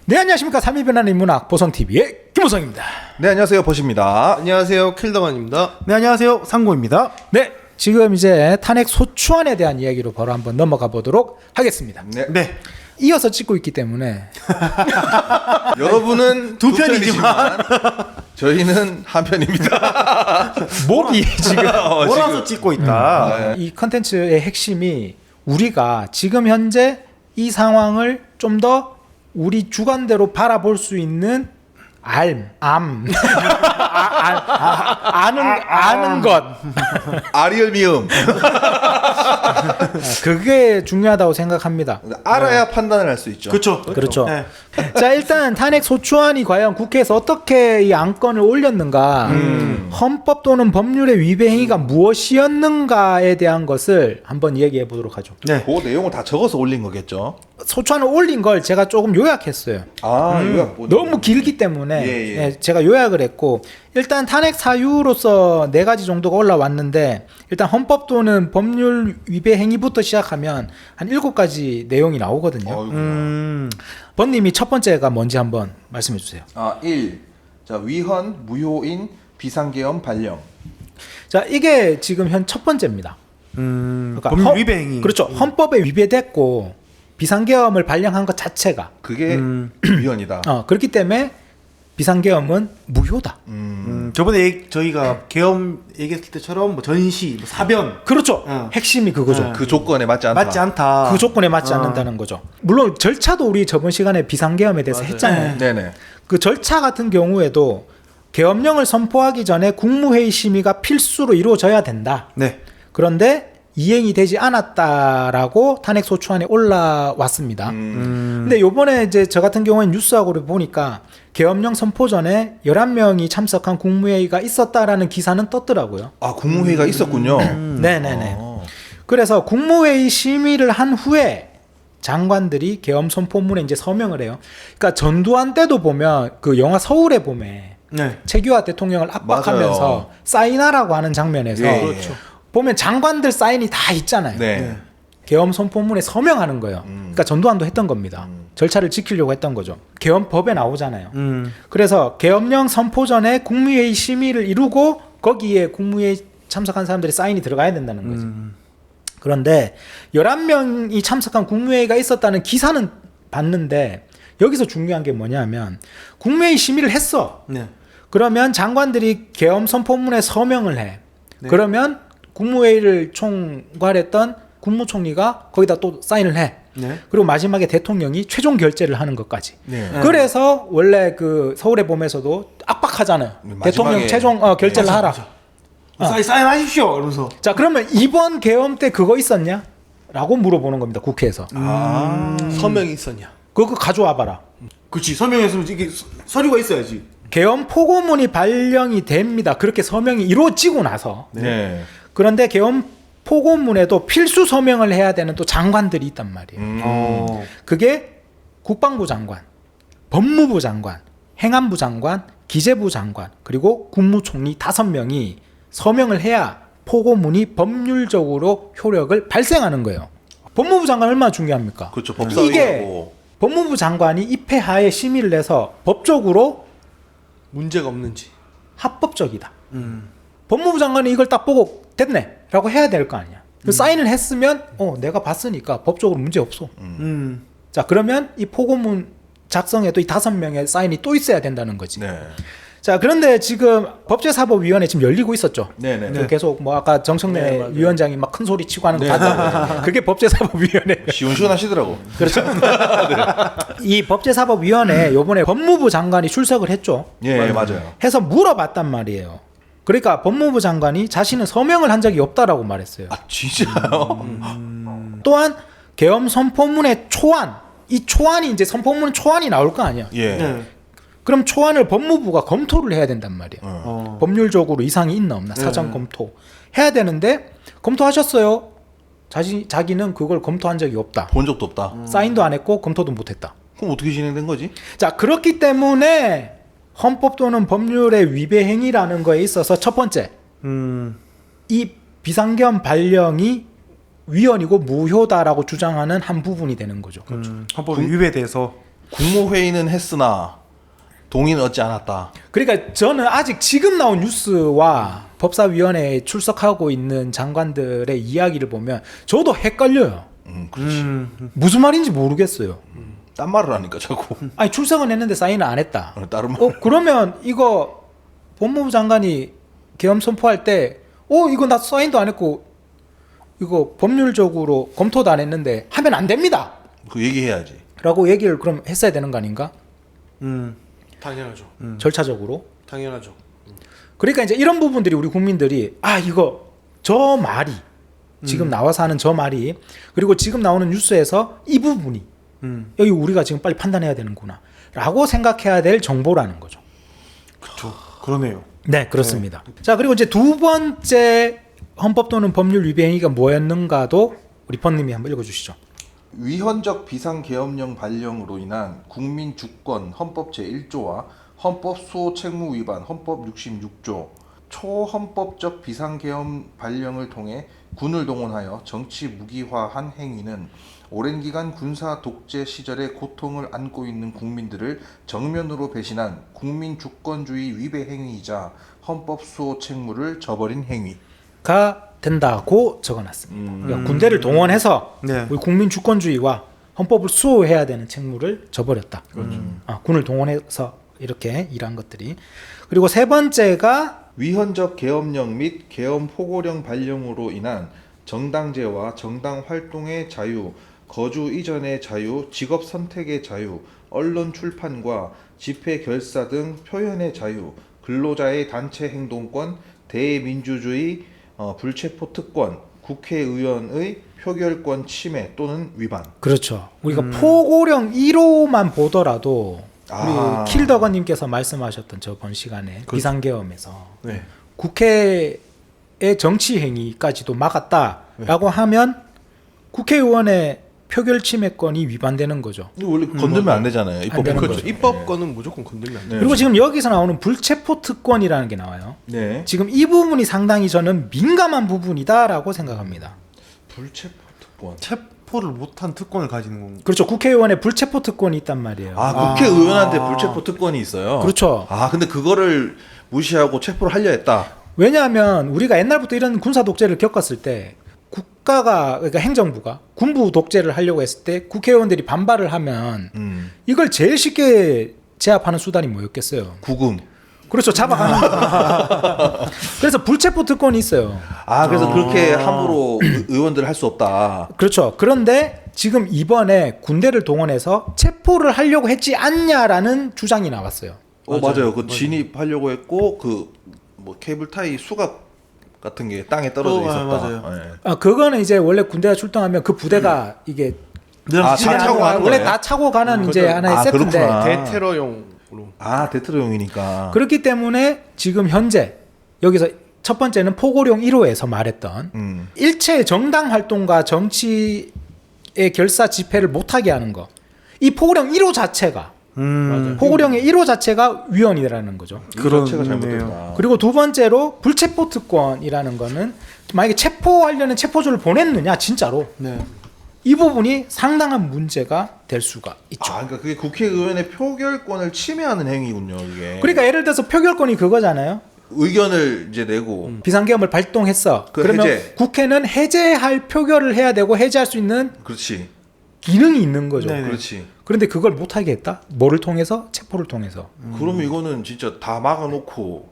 네, 안녕하십니까. 삶이 변하는 인문학 보성TV의 김보성입니다. 네, 안녕하세요. 보십니다. 안녕하세요, 킬더건입니다. 네, 안녕하세요. 상고입니다. 네, 지금 이제 탄핵 소추안에 대한 이야기로 바로 한번 넘어가 보도록 하겠습니다. 네. 이어서 찍고 있기 때문에 여러분은 두 두 편이지만 편이지만 저희는 한 편입니다. 목이 지금 몰아서 찍고 있다. 이 컨텐츠의 핵심이 우리가 지금 현재 이 상황을 좀 더 우리 주관대로 바라볼 수 있는 아는 것. 아리얼미음. 그게 중요하다고 생각합니다. 알아야 판단을 할 수 있죠. 그렇죠. 네. 자, 일단 탄핵 소추안이 과연 국회에서 어떻게 이 안건을 올렸는가, 헌법 또는 법률의 위배 행위가 무엇이었는가에 대한 것을 한번 얘기해 보도록 하죠. 네. 그 내용을 다 적어서 올린 거겠죠. 소추안을 올린 걸 제가 조금 요약했어요. 요약 너무 길기 때문에 예. 예, 제가 요약을 했고, 일단 탄핵 사유로서 4가지 정도가 올라왔는데, 일단 헌법 또는 법률 위배 행위부터 시작하면 한 7가지 내용이 나오거든요. 번님이 첫 번째가 뭔지 한번 말씀해 주세요. 1. 자, 위헌, 무효인, 비상계엄 발령. 자, 이게 지금 현 첫 번째입니다. 그러니까 법률 위배 행위. 그렇죠. 헌법에 위배됐고 비상계엄을 발령한 것 자체가 그게 위헌이다. 그렇기 때문에 비상계엄은 무효다. 저번에 저희가 계엄 얘기했을 때처럼 뭐 전시, 뭐 사변 그렇죠. 핵심이 그거죠. 네. 그 조건에 맞지 않다. 맞지 않다. 그 조건에 맞지 않는다는 거죠. 물론 절차도 우리 저번 시간에 비상계엄에 대해서 했잖아요. 네네. 그 절차 같은 경우에도 계엄령을 선포하기 전에 국무회의 심의가 필수로 이루어져야 된다. 네. 그런데 이행이 되지 않았다라고 탄핵 소추안에 올라왔습니다. 근데 요번에 이제 저 같은 경우는 뉴스하고를 보니까 계엄령 선포 전에 11명이 참석한 국무회의가 있었다라는 기사는 떴더라고요. 국무회의가 있었군요. 네네네. 그래서 국무회의 심의를 한 후에 장관들이 계엄 선포문에 이제 서명을 해요. 그러니까 전두환 때도 보면 그 영화 서울의 봄에 네. 최규하 대통령을 압박하면서 맞아요. 사인하라고 하는 장면에서 예, 그렇죠. 보면 장관들 사인이 다 있잖아요. 네. 계엄 선포문에 서명하는 거예요. 그러니까 전두환도 했던 겁니다. 절차를 지키려고 했던 거죠. 계엄법에 나오잖아요. 그래서 계엄령 선포 전에 국무회의 심의를 이루고 거기에 국무회의 참석한 사람들이 사인이 들어가야 된다는 거죠. 그런데 11명이 참석한 국무회의가 있었다는 기사는 봤는데 여기서 중요한 게 뭐냐면 국무회의 심의를 했어. 네. 그러면 장관들이 계엄 선포문에 서명을 해. 네. 그러면 국무회의를 총괄했던 국무총리가 거기다 또 사인을 해. 네. 그리고 마지막에 대통령이 최종 결재를 하는 것까지. 네. 그래서 원래 그 서울의 봄에서도 압박하잖아요. 마지막에- 대통령 최종 결재를 하라. 사인하십시오. 이러면서. 자, 그러면 이번 계엄 때 그거 있었냐? 라고 물어보는 겁니다. 국회에서. 서명이 있었냐? 그거 가져와 봐라. 그렇지. 서명했으면 이게 서류가 있어야지. 계엄 포고문이 발령이 됩니다. 그렇게 서명이 이루어지고 나서. 네. 그런데 계엄 포고문에도 필수 서명을 해야 되는 또 장관들이 있단 말이에요. 그게 국방부 장관, 법무부 장관, 행안부 장관, 기재부 장관, 그리고 국무총리 5명이 서명을 해야 포고문이 법률적으로 효력을 발생하는 거예요. 법무부 장관 얼마나 중요합니까? 그렇죠. 이게 법사위하고. 법무부 장관이 입회하에 심의를 해서 법적으로 문제가 없는지. 합법적이다. 법무부 장관이 이걸 딱 보고 됐네 라고 해야 될 거 아니야. 그 사인을 했으면 내가 봤으니까 법적으로 문제 없어. 자, 그러면 이 포고문 작성에도 이 5명의 사인이 또 있어야 된다는 거지. 네. 자, 그런데 지금 법제사법위원회 지금 열리고 있었죠. 네네. 그 계속 뭐 아까 정청래 네, 맞아요. 위원장이 막 큰 소리 치고 하는 거 봤잖아요. 그게 법제사법위원회. 시원시원하시더라고. 그렇죠. 이 법제사법위원회 요번에 법무부 장관이 출석을 했죠. 예, 맞아요. 해서 물어봤단 말이에요. 그러니까 법무부 장관이 자신은 서명을 한 적이 없다라고 말했어요. 진짜요? 또한 계엄 선포문의 초안, 이 초안이 이제 선포문 초안이 나올 거 아니야. 예. 네. 그럼 초안을 법무부가 검토를 해야 된단 말이에요. 법률적으로 이상이 있나 없나 사전 검토 해야 되는데 검토하셨어요. 자기는 그걸 검토한 적이 없다. 본 적도 없다. 사인도 안 했고 검토도 못 했다. 그럼 어떻게 진행된 거지? 자, 그렇기 때문에 헌법 또는 법률의 위배 행위라는 거에 있어서 첫 번째, 이 비상계엄 발령이 위헌이고 무효다라고 주장하는 한 부분이 되는 거죠. 헌법 위배돼서 국무회의는 했으나 동의는 얻지 않았다. 그러니까 저는 아직 지금 나온 뉴스와 법사위원회에 출석하고 있는 장관들의 이야기를 보면 저도 헷갈려요. 그렇지. 무슨 말인지 모르겠어요. 딴 말을 하니까 자꾸. 아니 출석은 했는데 사인은 안 했다. 다른 말. 그러면 이거 법무부 장관이 계엄 선포할 때 이거 나 사인도 안 했고 이거 법률적으로 검토도 안 했는데 하면 안 됩니다. 그 얘기해야지. 라고 얘기를 그럼 했어야 되는 거 아닌가? 당연하죠. 절차적으로. 당연하죠. 그러니까 이제 이런 부분들이 우리 국민들이 이거 저 말이 지금 나와서 하는 저 말이 그리고 지금 나오는 뉴스에서 이 부분이 여기 우리가 지금 빨리 판단해야 되는구나 라고 생각해야 될 정보라는 거죠. 그렇죠. 그러네요. 네, 그렇습니다. 자, 그리고 이제 두 번째 헌법 또는 법률 위배 행위가 뭐였는가도 우리 펀님이 한번 읽어주시죠. 위헌적 비상계엄령 발령으로 인한 국민 주권 헌법 제1조와 헌법 수호 책무 위반 헌법 66조 초헌법적 비상계엄 발령을 통해 군을 동원하여 정치 무기화한 행위는 오랜 기간 군사 독재 시절의 고통을 안고 있는 국민들을 정면으로 배신한 국민 주권주의 위배 행위이자 헌법 수호 책무를 저버린 행위가 된다고 적어놨습니다. 그러니까 군대를 동원해서 네. 우리 국민 주권주의와 헌법을 수호해야 되는 책무를 저버렸다. 군을 동원해서 이렇게 일한 것들이. 그리고 세 번째가 위헌적 계엄령 및 계엄 포고령 발령으로 인한 정당제와 정당 활동의 자유, 거주 이전의 자유, 직업 선택의 자유, 언론 출판과 집회 결사 등 표현의 자유, 근로자의 단체 행동권, 대민주주의 불체포 특권, 국회의원의 표결권 침해 또는 위반. 그렇죠. 우리가 포고령 1호만 보더라도 우리 킬더건님께서 말씀하셨던 저번 시간에 비상계엄에서 네. 국회의 정치 행위까지도 막았다라고 하면 국회의원의 표결 침해권이 위반되는 거죠. 이거 원래 건들면 안 되잖아요. 입법 되는 그렇죠. 거죠. 입법권은 무조건 건들면 안 돼요. 그리고 지금 여기서 나오는 불체포 특권이라는 게 나와요. 네. 지금 이 부분이 상당히 저는 민감한 부분이다라고 생각합니다. 불체포 특권. 체포를 못한 특권을 가지는 건가? 그렇죠. 국회의원의 불체포 특권이 있단 말이에요. 국회의원한테 불체포 특권이 있어요. 그렇죠. 근데 그거를 무시하고 체포를 하려 했다. 왜냐하면 우리가 옛날부터 이런 군사 독재를 겪었을 때 국가가 그러니까 행정부가 군부 독재를 하려고 했을 때 국회의원들이 반발을 하면 이걸 제일 쉽게 제압하는 수단이 뭐였겠어요? 구금. 그렇죠. 잡아가는 거. 그래서 불체포 특권이 있어요. 그래서 그렇게 함부로 의원들을 할 수 없다. 그렇죠. 그런데 지금 이번에 군대를 동원해서 체포를 하려고 했지 않냐라는 주장이 나왔어요. 맞아요. 그 진입하려고 했고 뭐 케이블 타이 수갑 같은 게 땅에 떨어져 있었다. 맞아요. 그거는 이제 원래 군대가 출동하면 그 부대가 이게 다 차고 가는 원래 거예요? 다 차고 가는 이제 하나의 세트인데 그렇구나. 대테러용으로. 대트로용이니까. 그렇기 때문에 지금 현재 여기서 첫 번째는 포고령 1호에서 말했던 일체 정당 활동과 정치의 결사 집회를 못하게 하는 거. 이 포고령 1호 자체가 포고령의 1호 자체가 위헌이라는 거죠. 그 자체가 잘못됐다. 그리고 두 번째로 불체포 특권이라는 거는 만약에 체포하려는 체포조를 보냈느냐 진짜로 네. 이 부분이 상당한 문제가 될 수가 있죠. 그러니까 그게 국회의원의 표결권을 침해하는 행위군요, 이게. 그러니까 예를 들어서 표결권이 그거잖아요. 의견을 이제 내고 비상계엄을 발동했어. 그러면 해제. 국회는 해제할 표결을 해야 되고 해제할 수 있는 그렇지. 기능이 있는 거죠. 네네. 그렇지. 그런데 그걸 못하게 했다? 뭐를 통해서? 체포를 통해서. 그러면 이거는 진짜 다 막아놓고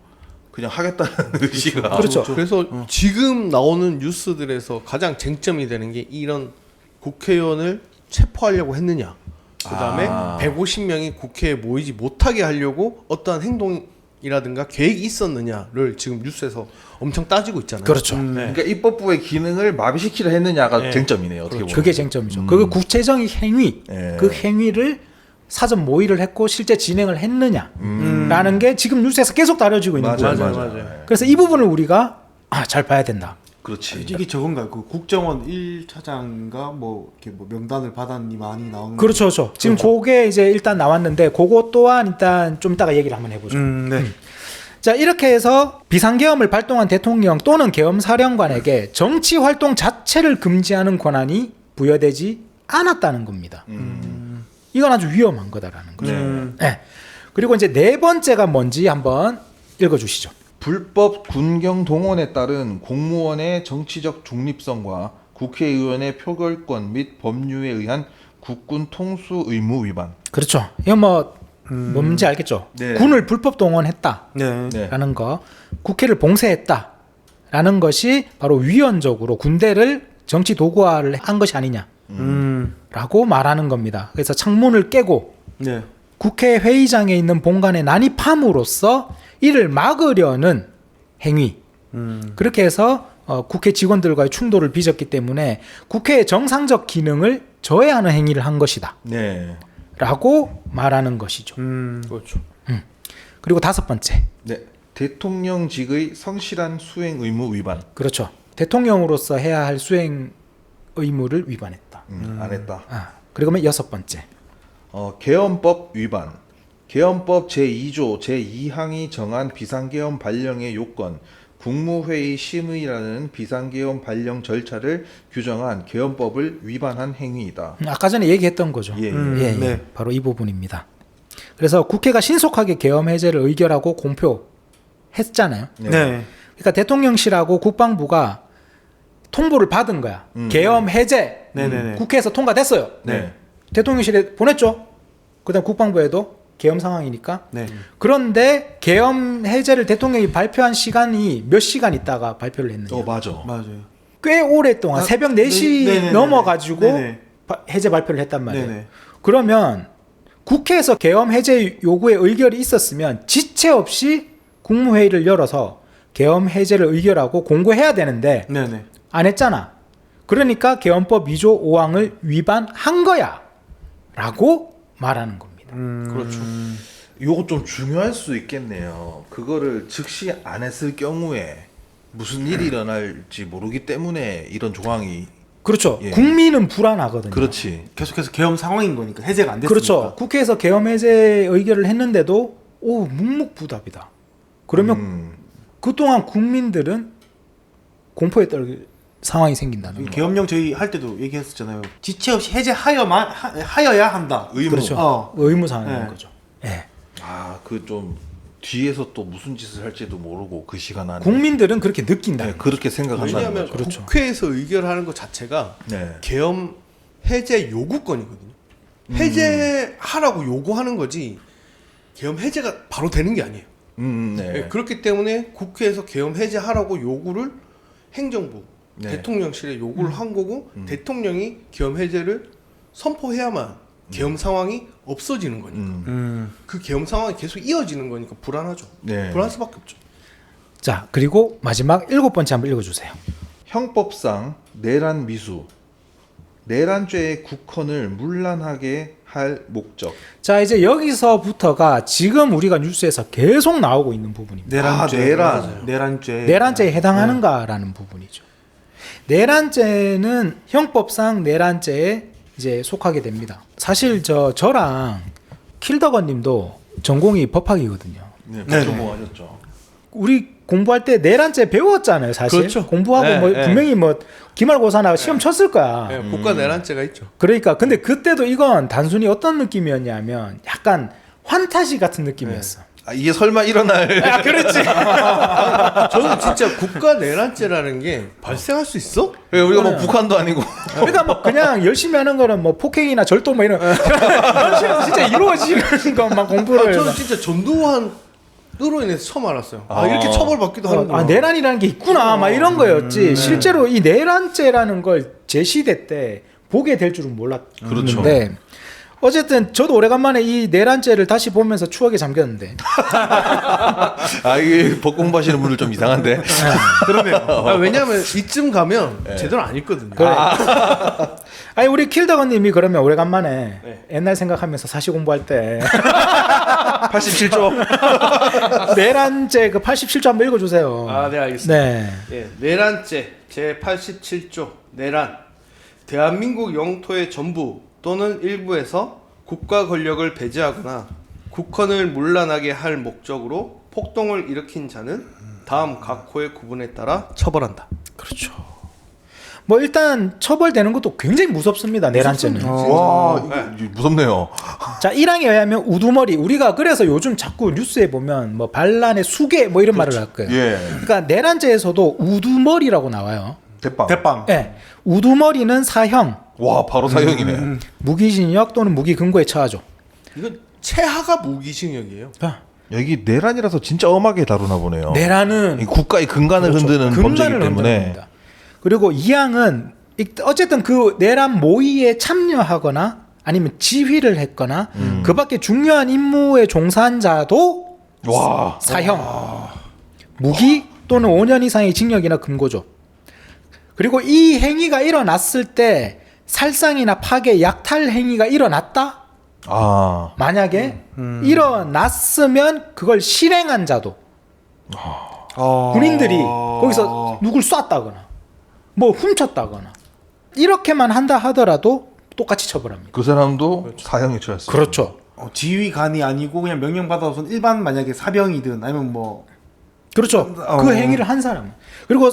그냥 하겠다는 의지가. 그렇죠. 그래서 지금 나오는 뉴스들에서 가장 쟁점이 되는 게 이런 국회의원을 체포하려고 했느냐. 그다음에 150명이 국회에 모이지 못하게 하려고 어떠한 행동이라든가 계획이 있었느냐를 지금 뉴스에서 엄청 따지고 있잖아요. 그렇죠. 그러니까 입법부의 기능을 마비시키려 했느냐가 쟁점이네요. 어떻게 보면. 그게 쟁점이죠. 그 구체적인 행위, 예. 그 행위를 사전 모의를 했고 실제 진행을 했느냐라는 게 지금 뉴스에서 계속 다뤄지고 있는 맞아요, 거예요. 맞아요. 그래서 이 부분을 우리가 잘 봐야 된다. 그렇지. 이게 저건가요? 그 국정원 1차장인가 뭐 이렇게 뭐 명단을 받았니 많이 나오는. 그렇죠, 그렇죠. 지금 그게 이제 일단 나왔는데 그거 또한 일단 좀 이따가 얘기를 한번 해보죠. 네. 자, 이렇게 해서 비상계엄을 발동한 대통령 또는 계엄사령관에게 정치 활동 자체를 금지하는 권한이 부여되지 않았다는 겁니다. 이건 아주 위험한 거다라는 거죠. 네. 그리고 이제 네 번째가 뭔지 한번 읽어주시죠. 불법 군경 동원에 따른 공무원의 정치적 중립성과 국회의원의 표결권 및 법률에 의한 국군 통수 의무 위반. 그렇죠. 이건 뭐 뭔지 알겠죠. 네. 군을 불법 동원했다라는 네. 거, 국회를 봉쇄했다라는 것이 바로 위헌적으로 군대를 정치 도구화를 한 것이 아니냐라고 말하는 겁니다. 그래서 창문을 깨고 네. 국회 회의장에 있는 본관에 난입함으로써 이를 막으려는 행위. 그렇게 해서 국회 직원들과의 충돌을 빚었기 때문에 국회의 정상적 기능을 저해하는 행위를 한 것이다. 네. 라고 말하는 것이죠. 그렇죠. 그리고 다섯 번째. 네. 대통령직의 성실한 수행 의무 위반. 그렇죠. 대통령으로서 해야 할 수행 의무를 위반했다. 안 했다. 그리고 여섯 번째. 개헌법 위반. 개헌법 제2조 제2항이 정한 비상개헌 발령의 요건, 국무회의 심의라는 비상개헌 발령 절차를 규정한 개헌법을 위반한 행위이다. 아까 전에 얘기했던 거죠. 예. 예, 네. 바로 이 부분입니다. 그래서 국회가 신속하게 계엄 해제를 의결하고 공표했잖아요. 네. 네. 그러니까 대통령실하고 국방부가 통보를 받은 거야. 계엄 해제 네네네. 국회에서 통과됐어요. 네. 대통령실에 보냈죠. 그다음 국방부에도 계엄 상황이니까. 네. 그런데 계엄 해제를 대통령이 발표한 시간이 몇 시간 있다가 발표를 했느냐. 맞아. 맞아요. 꽤 오랫동안 새벽 4시 네네네네. 넘어가지고 네네. 해제 발표를 했단 말이에요. 네네. 그러면 국회에서 계엄 해제 요구에 의결이 있었으면 지체 없이 국무회의를 열어서 계엄 해제를 의결하고 공고해야 되는데 네네. 안 했잖아. 그러니까 계엄법 2조 5항을 위반한 거야 라고 말하는 겁니다. 그렇죠. 요거 좀 중요할 수 있겠네요. 그거를 즉시 안 했을 경우에 무슨 일이 일어날지 모르기 때문에 이런 조항이. 그렇죠. 예. 국민은 불안하거든요. 그렇지. 계속해서 계엄 상황인 거니까 해제가 안 됐으니까. 그렇죠. 국회에서 계엄 해제 의결을 했는데도 묵묵부답이다. 그러면 그동안 국민들은 공포에 떨 상황이 생긴다는 거예요. 계엄령 저희 할 때도 얘기했었잖아요. 지체 없이 해제하여만 하여야 한다. 의무. 그렇죠. 의무 사항인 네. 거죠. 예. 그 좀 뒤에서 또 무슨 짓을 할지도 모르고 그 시간 안에. 국민들은 그렇게 느낀다. 네, 그렇게 생각한다는 왜냐하면 거죠. 그렇죠. 국회에서 의결하는 것 자체가 네. 계엄 해제 요구권이거든요. 해제하라고 요구하는 거지 계엄 해제가 바로 되는 게 아니에요. 네. 네, 그렇기 때문에 국회에서 계엄 해제하라고 요구를 행정부, 네. 대통령실에 요구를 한 거고 대통령이 계엄 해제를 선포해야만 계엄 상황이 없어지는 거니까. 그 계엄 상황이 계속 이어지는 거니까 불안하죠. 네. 불안할 수밖에 없죠. 자, 그리고 마지막 7번째 한번 읽어주세요. 형법상 내란 미수. 내란죄의 국헌을 문란하게 할 목적. 자, 이제 여기서부터가 지금 우리가 뉴스에서 계속 나오고 있는 부분입니다. 내란죄. 내란. 맞아요. 내란죄. 내란죄에 해당하는가라는 부분이죠. 내란죄는 형법상 내란죄에 이제 속하게 됩니다. 사실 저랑 킬더건님도 전공이 법학이거든요. 네, 네. 공부하셨죠. 우리 공부할 때 내란죄 배웠잖아요, 사실. 그렇죠. 공부하고 네, 뭐 네. 분명히 뭐 기말고사나 시험 쳤을 거야. 네, 국가 내란죄가 있죠. 그러니까 근데 그때도 이건 단순히 어떤 느낌이었냐면 약간 환타지 같은 느낌이었어. 이게 설마 일어날. 아, 그렇지. 저는 진짜 국가 내란죄라는 게 발생할 수 있어? 우리가 뭐 북한도 아니고. 그러니까 뭐 그냥 열심히 하는 거는 뭐 폭행이나 절도 뭐 이런 현실에서 진짜 이루어지는 것만 공부를. 저는 진짜 전두환으로 인해서 처음 알았어요. 이렇게 처벌받기도 하는구나. 내란이라는 게 있구나, 막 이런 거였지. 실제로 이 내란죄라는 걸 제 시대 때 보게 될 줄은 몰랐는데. 그렇죠. 어쨌든 저도 오래간만에 이 내란죄를 다시 보면서 추억에 잠겼는데. 이게 법 공부하시는 분들 좀 이상한데. 그러네요. 왜냐하면 이쯤 가면 제대로 안 읽거든요. 그래. 아니 우리 킬더건님이 그러면 오래간만에 네. 옛날 생각하면서 사시 공부할 때 87조. 내란죄 그 87조 한번 읽어주세요. 네, 알겠습니다. 네. 예, 내란죄 제87조 내란 대한민국 영토의 전부 또는 일부에서 국가 권력을 배제하거나 국헌을 문란하게 할 목적으로 폭동을 일으킨 자는 다음 각 호의 구분에 따라 처벌한다. 그렇죠. 뭐 일단 처벌되는 것도 굉장히 무섭습니다. 내란죄는. 와, 이거 무섭네요. 자, 1항에 의하면 우두머리, 우리가 그래서 요즘 자꾸 뉴스에 보면 뭐 반란의 수괴 뭐 이런 말을 할 거예요. 예. 그러니까 내란죄에서도 우두머리라고 나와요. 대빵. 대빵. 예. 우두머리는 사형, 와, 바로 사형이네. 무기징역 또는 무기금고에 처하죠. 이건 체하가 무기징역이에요. 자, 여기 내란이라서 진짜 엄하게 다루나 보네요. 내란은 이 국가의 근간을 흔드는 범죄이기 근간을 때문에. 흔듭니다. 그리고 2항은 어쨌든 그 내란 모의에 참여하거나 아니면 지휘를 했거나 그 밖에 중요한 임무에 종사한 자도 와. 사형, 무기 또는 5년 이상의 징역이나 금고죠. 그리고 이 행위가 일어났을 때 살상이나 파괴, 약탈 행위가 일어났다? 아. 만약에 일어났으면 그걸 실행한 자도 군인들이 거기서 누굴 쐈다거나 뭐 훔쳤다거나 이렇게만 한다 하더라도 똑같이 처벌합니다. 그 사람도 사형에 처했어요. 그렇죠. 지휘관이 아니고 그냥 명령 받아서 일반 만약에 사병이든 아니면 뭐 그렇죠. 그 행위를 한 사람. 그리고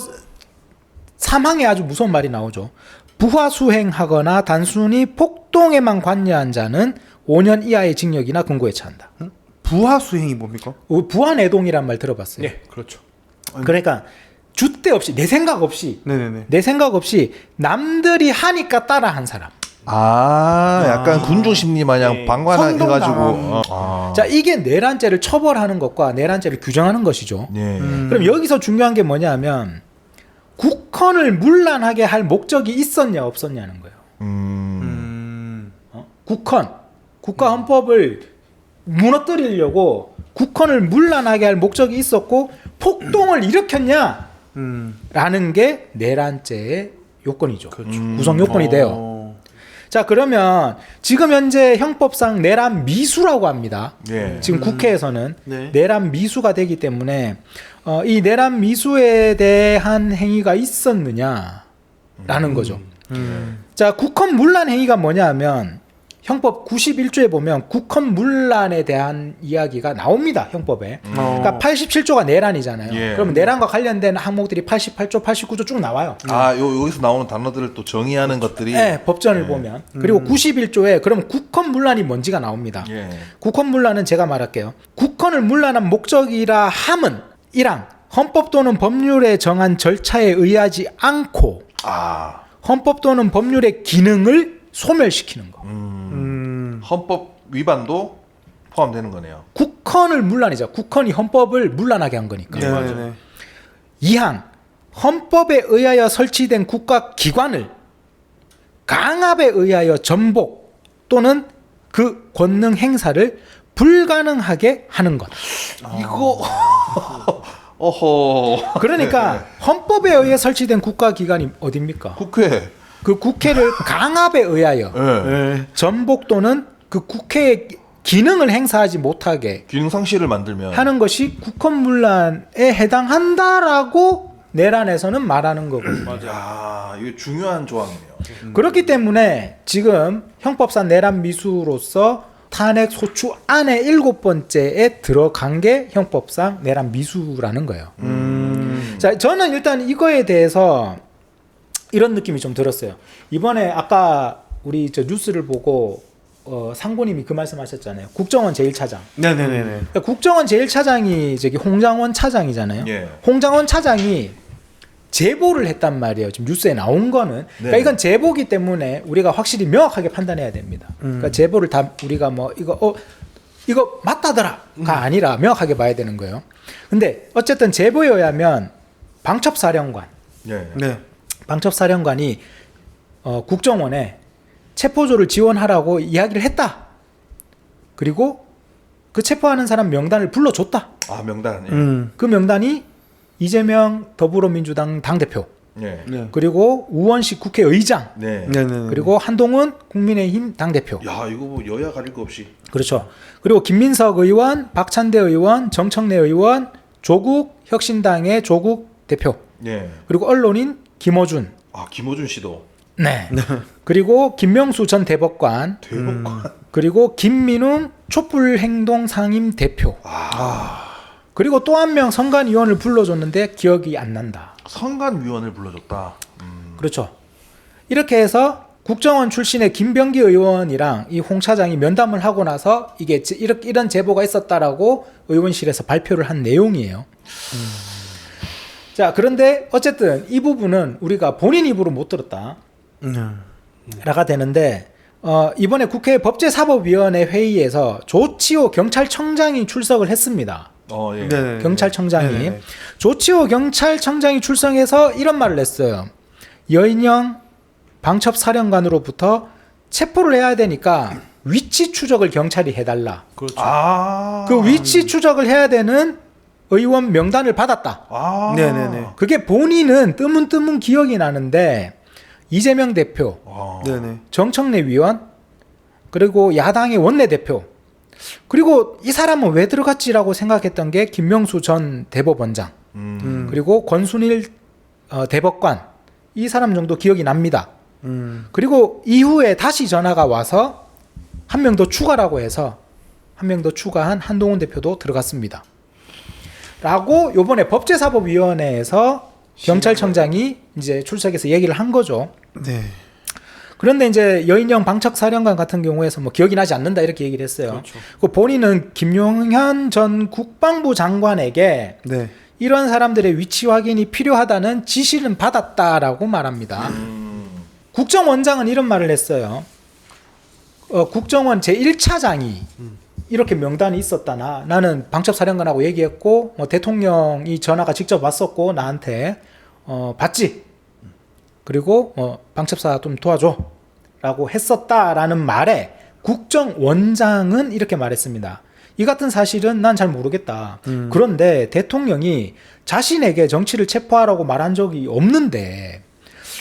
3항에 아주 무서운 말이 나오죠. 부하 수행하거나 단순히 폭동에만 관여한 자는 5년 이하의 징역이나 금고에 처한다. 부하 수행이 뭡니까? 부하내동이란 말 들어봤어요. 네, 그렇죠. 그러니까 줏대 없이 내 생각 없이 네네네. 내 생각 없이 남들이 하니까 따라한 사람. 아, 약간 군중 심리 마냥 네. 방관해가지고. 선동당한. 자, 자, 이게 내란죄를 처벌하는 것과 내란죄를 규정하는 것이죠. 예. 그럼 여기서 중요한 게 뭐냐면 국헌을 문란하게 할 목적이 있었냐 없었냐는 거예요. 국헌, 국가 헌법을 무너뜨리려고 국헌을 문란하게 할 목적이 있었고 폭동을 일으켰냐? 라는 게 내란죄의 요건이죠. 구성 요건이 돼요. 자, 그러면 지금 현재 형법상 내란 미수라고 합니다. 예. 지금 국회에서는 네. 내란 미수가 되기 때문에 이 내란 미수에 대한 행위가 있었느냐라는 거죠. 자, 국헌 문란 행위가 뭐냐 하면 형법 91조에 보면 국헌 문란에 대한 이야기가 나옵니다. 형법에. 그러니까 87조가 내란이잖아요. 예. 그러면 내란과 관련된 항목들이 88조, 89조 쭉 나와요. 아, 여기서 나오는 단어들을 또 정의하는 것들이. 네, 법전을 보면. 그리고 91조에 그럼 국헌 문란이 뭔지가 나옵니다. 예. 국헌 문란은 제가 말할게요. 국헌을 문란한 목적이라 함은 1항 헌법 또는 법률에 정한 절차에 의하지 않고 아. 헌법 또는 법률의 기능을 소멸시키는 거. 헌법 위반도 포함되는 거네요. 국헌을 문란이죠. 국헌이 헌법을 문란하게 한 거니까. 네네네. 2항 헌법에 의하여 설치된 국가 기관을 강압에 의하여 전복 또는 그 권능 행사를 불가능하게 하는 것. 이거 어허. 그러니까 헌법에 의해 설치된 국가 기관이 어디입니까? 국회. 그 국회를 강압에 의하여 예. 전복 또는 그 국회의 기능을 행사하지 못하게 기능 상실을 만들면 하는 것이 국헌문란에 해당한다라고 내란에서는 말하는 거거든요. 야, 이거 중요한 조항이네요. 그렇기 때문에 지금 형법상 내란 미수로서 탄핵 소추 안에 7번째에 들어간 게 형법상 내란 미수라는 거예요. 자, 저는 일단 이거에 대해서 이런 느낌이 좀 들었어요. 이번에 아까 우리 저 뉴스를 보고 상고님이 그 말씀하셨잖아요. 국정원 제1차장. 네네네네. 그러니까 국정원 제1차장이 저기 홍장원 차장이잖아요. 예. 홍장원 차장이 제보를 했단 말이에요. 지금 뉴스에 나온 거는. 그러니까 네. 이건 제보기 때문에 우리가 확실히 명확하게 판단해야 됩니다. 그러니까 제보를 다 우리가 뭐 이거 맞다더라가 아니라 명확하게 봐야 되는 거예요. 근데 어쨌든 제보에 의하면 방첩사령관, 예. 네. 방첩사령관이 국정원에 체포조를 지원하라고 이야기를 했다. 그리고 그 체포하는 사람 명단을 불러줬다. 아, 명단. 그 명단이 이재명 더불어민주당 당대표, 예. 네. 그리고 우원식 국회의장, 네. 네네. 그리고 한동훈 국민의힘 당대표. 야, 이거 뭐 여야 가릴 거 없이. 그렇죠. 그리고 김민석 의원, 박찬대 의원, 정청래 의원, 조국 혁신당의 조국 대표, 예. 그리고 언론인 김어준. 아, 김호준 씨도 네. 그리고 김명수 전 대법관, 대법관. 그리고 김민웅 촛불행동 상임 대표. 그리고 또 한 명 선관위원을 불러줬는데 기억이 안 난다. 선관위원을 불러줬다. 그렇죠. 이렇게 해서 국정원 출신의 김병기 의원이랑 이 홍 차장이 면담을 하고 나서 이게 이런 제보가 있었다라고 의원실에서 발표를 한 내용이에요. 자, 그런데 어쨌든 이 부분은 우리가 본인 입으로 못 들었다. 라가 되는데 이번에 국회 법제사법위원회 회의에서 조치호 경찰청장이 출석을 했습니다. 예. 네. 경찰청장이 네. 조치호 경찰청장이 출석해서 이런 말을 했어요. 여인영 방첩사령관으로부터 체포를 해야 되니까 위치 추적을 경찰이 해달라. 그렇죠. 그 위치 추적을 해야 되는 의원 명단을 받았다. 네네네. 그게 본인은 뜨문뜨문 기억이 나는데 이재명 대표, 네네. 정청래 위원, 그리고 야당의 원내대표, 그리고 이 사람은 왜 들어갔지라고 생각했던 게 김명수 전 대법원장, 그리고 권순일 대법관, 이 사람 정도 기억이 납니다. 그리고 이후에 다시 전화가 와서 한 명 더 추가라고 해서 한 명 더 추가한 한동훈 대표도 들어갔습니다. 라고 요번에 법제사법위원회에서 경찰청장이 이제 출석해서 얘기를 한 거죠. 네. 그런데 이제 여인영 방첩사령관 같은 경우에서 뭐 기억이 나지 않는다 이렇게 얘기를 했어요. 그렇죠. 그 본인은 김용현 전 국방부 장관에게 네. 이런 사람들의 위치 확인이 필요하다는 지시는 받았다라고 말합니다. 국정원장은 이런 말을 했어요. 국정원 제1차장이 이렇게 명단이 있었다나 나는 방첩사령관하고 얘기했고 대통령이 전화가 직접 왔었고 나한테 봤지. 그리고 방첩사 좀 도와줘 라고 했었다라는 말에 국정원장은 이렇게 말했습니다. 이 같은 사실은 난 잘 모르겠다. 그런데 대통령이 자신에게 정치를 체포하라고 말한 적이 없는데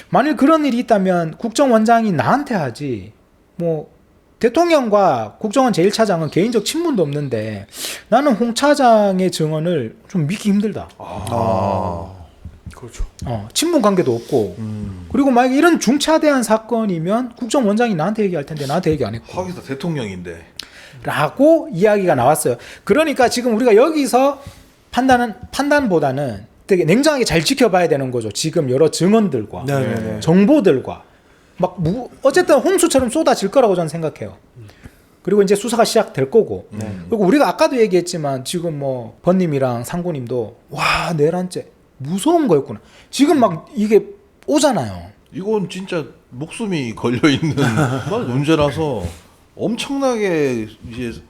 만일 그런 일이 있다면 국정원장이 나한테 하지. 뭐 대통령과 국정원 제1차장은 개인적 친분도 없는데 나는 홍 차장의 증언을 좀 믿기 힘들다. 그렇죠. 친분 관계도 없고 그리고 만약에 이런 중차대한 사건이면 국정원장이 나한테 얘기할 텐데 나한테 얘기 안 했고 하기사 대통령인데. 라고 이야기가 나왔어요. 그러니까 지금 우리가 여기서 판단보다는 되게 냉정하게 잘 지켜봐야 되는 거죠. 지금 여러 증언들과 네네네. 정보들과 어쨌든 홍수처럼 쏟아질 거라고 저는 생각해요. 그리고 이제 수사가 시작될 거고 그리고 우리가 아까도 얘기했지만 지금 뭐 번님이랑 상구님도 와 내란죄 무서운 거였구나. 지금 막 이게 오잖아요. 이건 진짜 목숨이 걸려 있는 문제라서 엄청나게 이제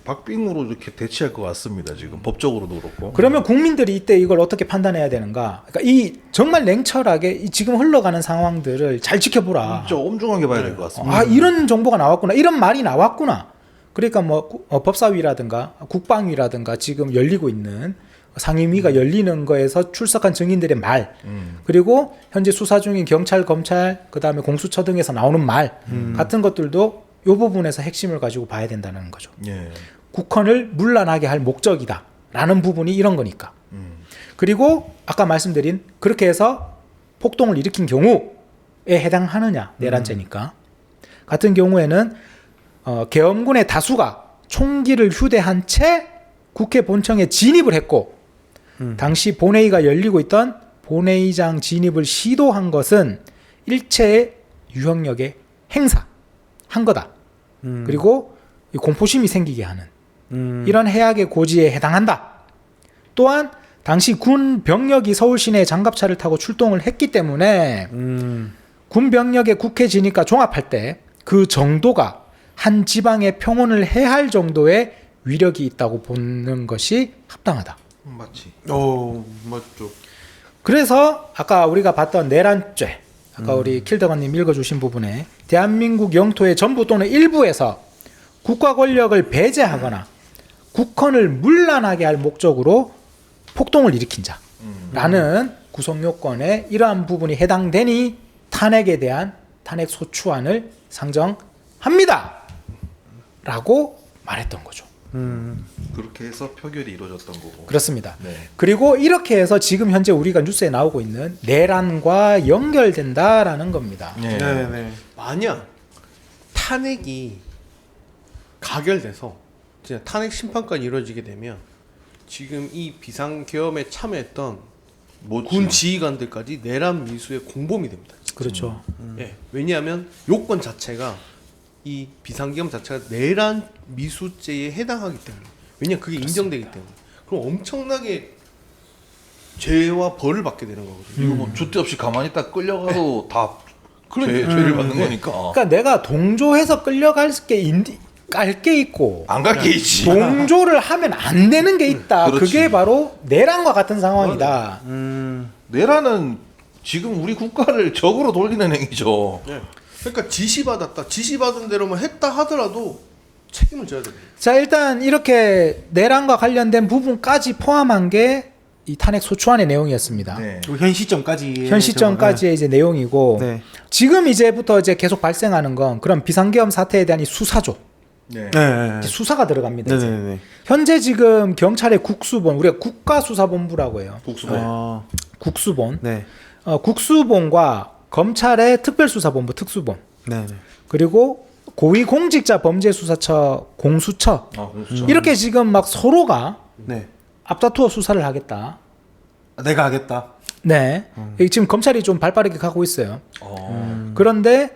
박빙으로 이렇게 대치할 것 같습니다. 지금 법적으로도 그렇고. 그러면 국민들이 이때 이걸 어떻게 판단해야 되는가? 그러니까 이 정말 냉철하게 이 지금 흘러가는 상황들을 잘 지켜보라. 진짜 엄중하게 봐야 될 것 같습니다. 이런 정보가 나왔구나. 이런 말이 나왔구나. 그러니까 뭐 법사위라든가 국방위라든가 지금 열리고 있는 상임위가 열리는 거에서 출석한 증인들의 말, 그리고 현재 수사 중인 경찰, 검찰, 그다음에 공수처 등에서 나오는 말 같은 것들도 이 부분에서 핵심을 가지고 봐야 된다는 거죠. 예. 국헌을 문란하게 할 목적이다라는 부분이 이런 거니까. 그리고 아까 말씀드린 그렇게 해서 폭동을 일으킨 경우에 해당하느냐 내란죄니까. 같은 경우에는 계엄군의 다수가 총기를 휴대한 채 국회 본청에 진입을 했고 당시 본회의가 열리고 있던 본회의장 진입을 시도한 것은 일체의 유형력의 행사한 거다. 그리고 공포심이 생기게 하는 이런 해악의 고지에 해당한다. 또한 당시 군 병력이 서울 시내에 장갑차를 타고 출동을 했기 때문에 군 병력의 국회 진입과 종합할 때 그 정도가 한 지방의 평온을 해할 정도의 위력이 있다고 보는 것이 합당하다. 맞지. 맞죠. 그래서 아까 우리가 봤던 내란죄, 아까 우리 킬더건님 읽어주신 부분에 대한민국 영토의 전부 또는 일부에서 국가 권력을 배제하거나 국헌을 문란하게 할 목적으로 폭동을 일으킨 자라는 구성요건에 이러한 부분이 해당되니 탄핵에 대한 탄핵 소추안을 상정합니다. 라고 말했던 거죠. 그렇게 해서 표결이 이루어졌던 거고. 그렇습니다. 네. 그리고 이렇게 해서 지금 현재 우리가 뉴스에 나오고 있는 내란과 연결된다라는 겁니다. 네. 네네. 만약 탄핵이 가결돼서 진짜 탄핵 심판까지 이루어지게 되면 지금 이 비상계엄에 참여했던 뭐지? 군 지휘관들까지 내란 미수의 공범이 됩니다. 그렇죠. 예. 왜냐하면 요건 자체가 이 비상계엄 자체가 내란 미수죄에 해당하기 때문에 왜냐 그게 인정되기 때문에 그럼 엄청나게 죄와 벌을 받게 되는 거거든요. 이거 뭐 주대 없이 가만히 있다 끌려가도 다 죄를 받는 거니까. 그러니까 내가 동조해서 끌려갈 게 있고 안 갈 게 있지. 동조를 하면 안 되는 게 있다. 그렇지. 그게 바로 내란과 같은 상황이다. 내란은 지금 우리 국가를 적으로 돌리는 행위죠. 예. 그러니까 지시받았다. 지시받은 대로만 했다 하더라도 책임을 져야 됩니다. 자, 일단 이렇게 내란과 관련된 부분까지 포함한 게 이 탄핵 소추안의 내용이었습니다. 네. 그리고 현 시점까지 현 시점까지의 이제 내용이고 네. 지금 이제부터 이제 계속 발생하는 건 그런 비상계엄 사태에 대한 이 수사죠. 네. 네. 이제 수사가 들어갑니다. 이제. 네네네. 현재 지금 경찰의 국수본, 우리가 국가수사본부라고 해요. 복수본. 아, 국수본, 네. 국수본과 검찰의 특별수사본부 특수본, 네네. 그리고 고위공직자범죄수사처 공수처 공수처. 이렇게 지금 막 서로가 네. 앞다투어 수사를 하겠다. 내가 하겠다. 네, 지금 검찰이 좀 발빠르게 가고 있어요. 어. 그런데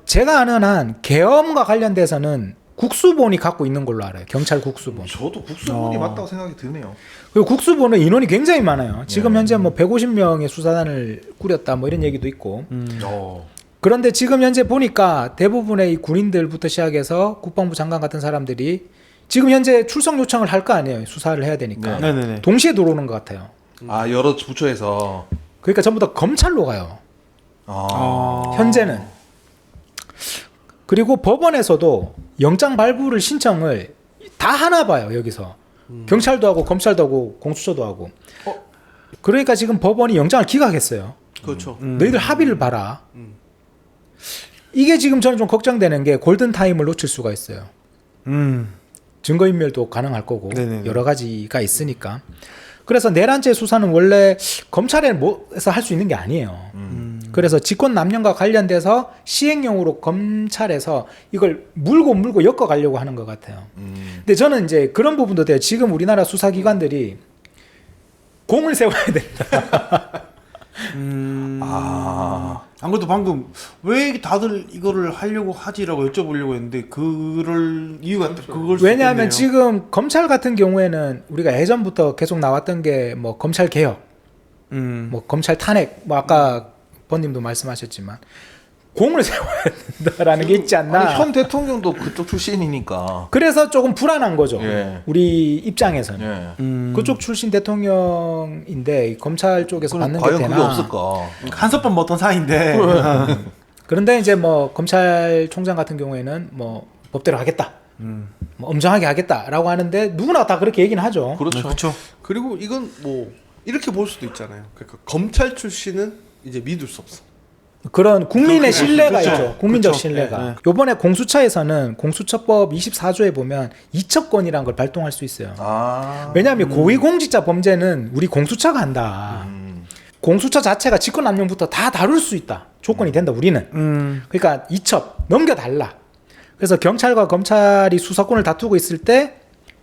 제가 아는 한 계엄과 관련돼서는 국수본이 갖고 있는 걸로 알아요. 경찰 국수본. 저도 국수본이 맞다고 생각이 드네요. 그리고 국수본은 인원이 굉장히 많아요. 지금 네. 현재 뭐 150명의 수사단을 꾸렸다 뭐 이런 얘기도 있고. 어. 그런데 지금 현재 보니까 대부분의 이 군인들부터 시작해서 국방부 장관 같은 사람들이 지금 현재 출석 요청을 할 거 아니에요. 수사를 해야 되니까. 네. 네네네. 동시에 들어오는 것 같아요. 아 여러 부처에서. 그러니까 전부 다 검찰로 가요. 아. 현재는. 그리고 법원에서도 영장 발부를 신청을 다 하나 봐요. 여기서. 경찰도 하고 검찰도 하고 공수처도 하고. 그러니까 지금 법원이 영장을 기각했어요. 그렇죠. 너희들 합의를 봐라. 이게 지금 저는 좀 걱정되는 게 골든타임을 놓칠 수가 있어요. 증거인멸도 가능할 거고 네네네. 여러 가지가 있으니까. 그래서 내란죄 수사는 원래 검찰에서 할 수 있는 게 아니에요. 그래서 직권남용과 관련돼서 시행령으로 검찰에서 이걸 물고 엮어가려고 하는 것 같아요. 근데 저는 이제 그런 부분도 돼요. 지금 우리나라 수사기관들이 공을 세워야 된다. 아. 안 그래도 방금 왜 다들 이거를 하려고 하지라고 여쭤보려고 했는데 그럴 이유가 그걸 수 왜냐하면 있겠네요. 지금 검찰 같은 경우에는 우리가 예전부터 계속 나왔던 게 뭐 검찰 개혁, 뭐 검찰 탄핵, 뭐 아까 번님도 말씀하셨지만 공을 세워야 된다라는 게 있지 않나. 아니, 현 대통령도 그쪽 출신이니까. 그래서 조금 불안한 거죠. 예. 우리 입장에서는. 예. 그쪽 출신 대통령인데 검찰 쪽에서 그럼 받는 게 과연 되나. 그게 없을까? 한석번 먹던 사이인데 그런데 이제 뭐 검찰총장 같은 경우에는 뭐 법대로 하겠다. 뭐 엄정하게 하겠다라고 하는데 누구나 다 그렇게 얘기는 하죠. 그렇죠. 그렇죠. 그리고 이건 뭐 이렇게 볼 수도 있잖아요. 그러니까 검찰 출신은 이제 믿을 수 없어. 그런 국민의 신뢰가 그렇죠. 있죠. 국민적 그렇죠. 신뢰가. 네, 네. 요번에 공수처에서는 공수처법 24조에 보면 이첩권이라는 걸 발동할 수 있어요. 아. 왜냐하면 고위공직자 범죄는 우리 공수처가 한다. 공수처 자체가 직권남용부터 다 다룰 수 있다. 조건이 된다. 우리는. 그러니까 이첩 넘겨달라. 그래서 경찰과 검찰이 수사권을 다투고 있을 때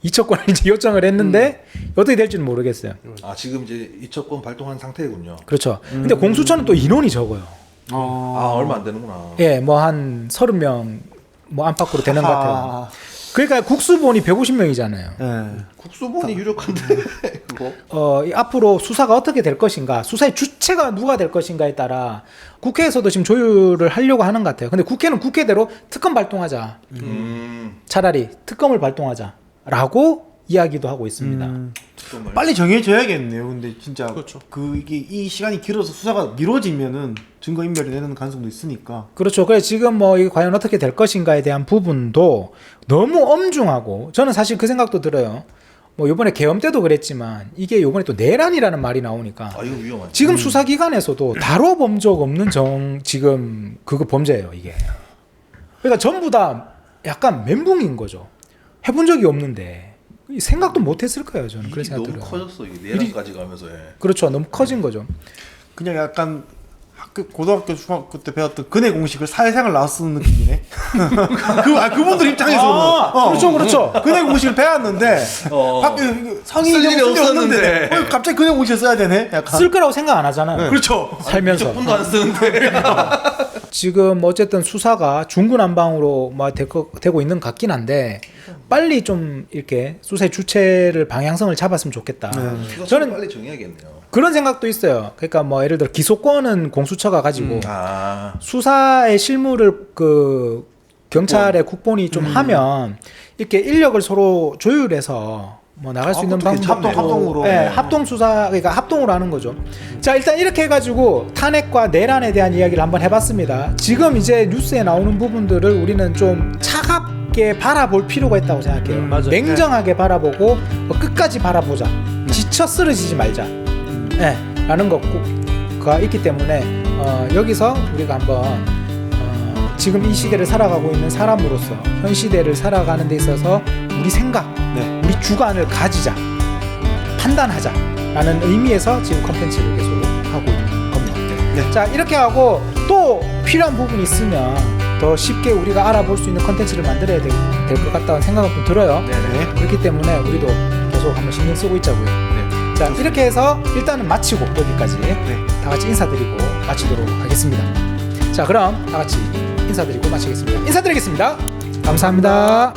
이첩권을 이제 요청을 했는데 어떻게 될지는 모르겠어요. 아 지금 이제 이첩권 발동한 상태군요. 그렇죠. 근데 공수처는 또 인원이 적어요. 아 얼마 안 되는구나. 예, 뭐 한 30명 뭐 안팎으로 되는 것 같아요. 아, 그러니까 국수본이 150명이잖아요. 네. 국수본이 유력한데 그거. 이 앞으로 수사가 어떻게 될 것인가, 수사의 주체가 누가 될 것인가에 따라 국회에서도 지금 조율을 하려고 하는 것 같아요. 근데 국회는 국회대로 특검 발동하자. 차라리 특검을 발동하자라고 이야기도 하고 있습니다. 정말. 빨리 정해져야겠네요. 근데 진짜 그렇죠. 이게 이 시간이 길어서 수사가 미뤄지면은 증거 인멸이 되는 가능성도 있으니까. 그렇죠. 그래서 지금 뭐 이게 과연 어떻게 될 것인가에 대한 부분도 너무 엄중하고 저는 사실 그 생각도 들어요. 뭐 이번에 계엄 때도 그랬지만 이게 이번에 또 내란이라는 말이 나오니까 아 이거 위험하지. 지금 수사기관에서도 다뤄본 적 없는 지금 그거 범죄예요 이게. 그러니까 전부 다 약간 멘붕인 거죠. 해본 적이 없는데 생각도 못했을 거예요 저는. 그런 일이 생각 너무 들어요. 커졌어 이게 내란까지 가면서. 예. 그렇죠. 너무 커진 거죠. 그냥 약간 고등학교 중학교 때 배웠던 근해 공식을 사회생활 나와서 쓰는 느낌이네. 그분들 입장에서는 그렇죠. 근해 공식을 배웠는데 밖에 성인이 쓸 일이 없었는데. 갑자기 근해 공식을 써야 되네. 약간. 쓸 거라고 생각 안 하잖아요. 그렇죠. 살면서. 폰도 안 쓰는데. 지금 어쨌든 수사가 중구난방으로 막 되고 있는 것 같긴 한데 빨리 좀 이렇게 수사의 주체를 방향성을 잡았으면 좋겠다. 저는 빨리 정해야겠네요. 그런 생각도 있어요. 그러니까 뭐 예를 들어 기소권은 공수처가 가지고 아, 수사의 실무를 그 경찰의 국본이 좀 하면 이렇게 인력을 서로 조율해서 뭐 나갈 수 있는 그것도 방법 합동으로. 네, 합동 수사 그러니까 합동으로 하는 거죠. 자, 일단 이렇게 해가지고 탄핵과 내란에 대한 이야기를 한번 해봤습니다. 지금 이제 뉴스에 나오는 부분들을 우리는 좀 차갑게 바라볼 필요가 있다고 생각해요. 맞아요. 냉정하게 바라보고 끝까지 바라보자. 지쳐 쓰러지지 말자. 네, 라는 것가 있기 때문에 여기서 우리가 한번 지금 이 시대를 살아가고 있는 사람으로서 현 시대를 살아가는 데 있어서 우리 생각, 우리 주관을 가지자, 판단하자 라는 의미에서 지금 컨텐츠를 계속 하고 있는 겁니다. 자, 이렇게 하고 또 필요한 부분이 있으면 더 쉽게 우리가 알아볼 수 있는 컨텐츠를 만들어야 될 것 같다는 생각은 좀 들어요. 그렇기 때문에 우리도 계속 한번 신경 쓰고 있자고요. 자, 이렇게 해서 일단은 마치고 여기까지 다 같이 인사드리고 마치도록 하겠습니다. 자, 그럼 다 같이 인사드리고 마치겠습니다. 인사드리겠습니다. 감사합니다.